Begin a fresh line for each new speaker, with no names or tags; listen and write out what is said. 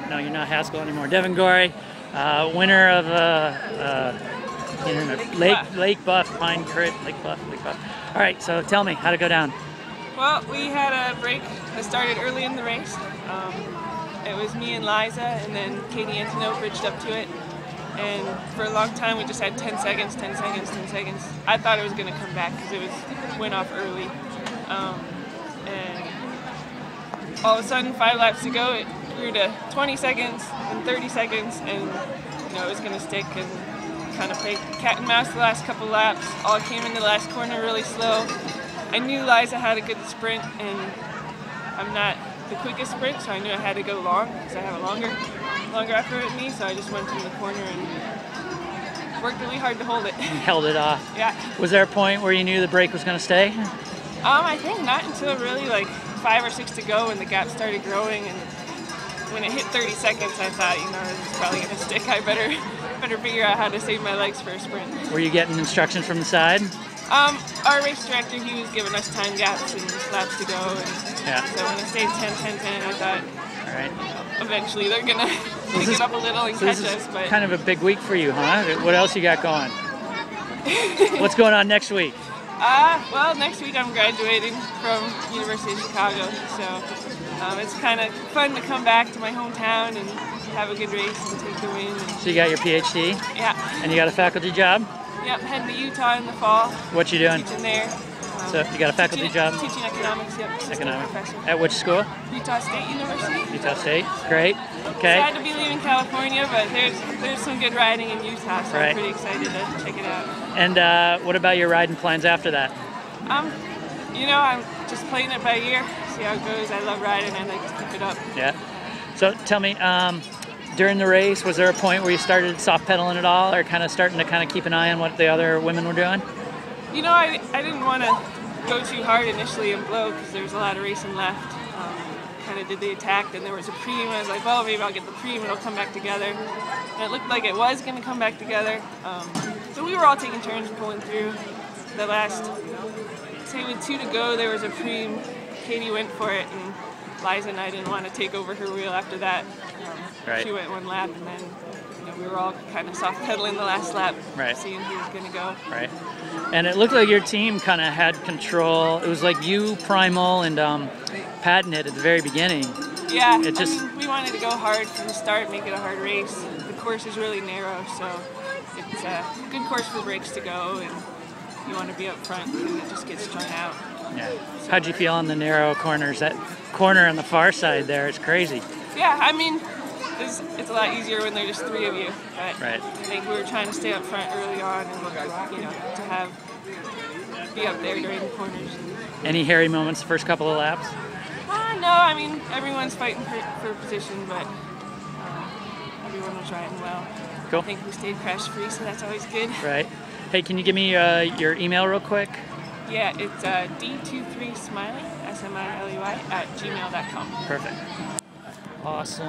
No, you're not Haskell anymore. Devin Gorey, winner of Lake Buff, Pine Crit, Lake Buff. All right, so tell me, how'd it go down?
Well, we had a break that started early in the race. It was me and Liza, and then Katie Antonow bridged up to it. And for a long time, we just had 10 seconds, 10 seconds, 10 seconds. I thought it was going to come back because it went off early. And all of a sudden, 5 laps to go, it grew to 20 seconds and 30 seconds, and it was going to stick. And kind of played cat and mouse the last couple laps. All came into the last corner really slow. I knew Liza had a good sprint, and I'm not the quickest sprint, so I knew I had to go long because I have a longer effort at me. So I just went from the corner and worked really hard to hold it.
Held it off.
Yeah.
Was there a point where you knew the break was going to stay?
I think not until really like 5 or 6 to go, and the gap started growing. And when it hit 30 seconds, I thought, this is probably going to stick. I better figure out how to save my legs for a sprint.
Were you getting instructions from the side?
Our race director, he was giving us time gaps and laps to go, and so when it stayed 10, I thought,
all right,
eventually they're gonna pick it up a little and catch us. But
kind of a big week for you, huh? What else you got going? What's going on next week?
Well, next week I'm graduating from University of Chicago, so it's kind of fun to come back to my hometown and have a good race and take the win.
So you got your PhD?
Yeah.
And you got a faculty job?
Yep, heading to Utah in the fall.
What you doing?
Teaching there.
So you got a faculty job?
Teaching economics, yep.
Economics.
Professor.
At which school?
Utah State University.
Utah State, great. Okay.
Sad to be leaving California, but there's some good riding in Utah, so I'm pretty excited to check it out.
And what about your riding plans after that?
I'm just playing it by ear, see how it goes. I love riding, I like to keep it up.
Yeah. So tell me, during the race, was there a point where you started soft pedaling at all, or starting to keep an eye on what the other women were doing?
I didn't want to go too hard initially and blow because there was a lot of racing left. Kind of did the attack, then there was a preem. I was like, well, maybe I'll get the preem and it'll come back together. And it looked like it was going to come back together. So we were all taking turns pulling through. The last, say with 2 to go, there was a preem. Katie went for it, and Liza and I didn't want to take over her wheel after that. She went 1 lap, and then we were all kind of soft pedaling the last lap, seeing who was going to go.
Right. And it looked like your team kind of had control. It was like you, Primal, and Patinit at the very beginning.
Yeah, we wanted to go hard from the start, make it a hard race. The course is really narrow, so it's a good course for breaks to go, and you want to be up front because it just gets strung out.
Yeah. How'd you feel on the narrow corners? That corner on the far side there is crazy.
Yeah, it's a lot easier when there's just 3 of you. But
I
think we were trying to stay up front early on and to be up there during the corners.
Any hairy moments the first couple of laps?
No, everyone's fighting for position, but everyone was riding well.
Cool.
I think we stayed crash free, so that's always good.
Right. Hey, can you give me your email real quick?
Yeah, it's d23smiley, smiley, @gmail.com.
Perfect. Awesome.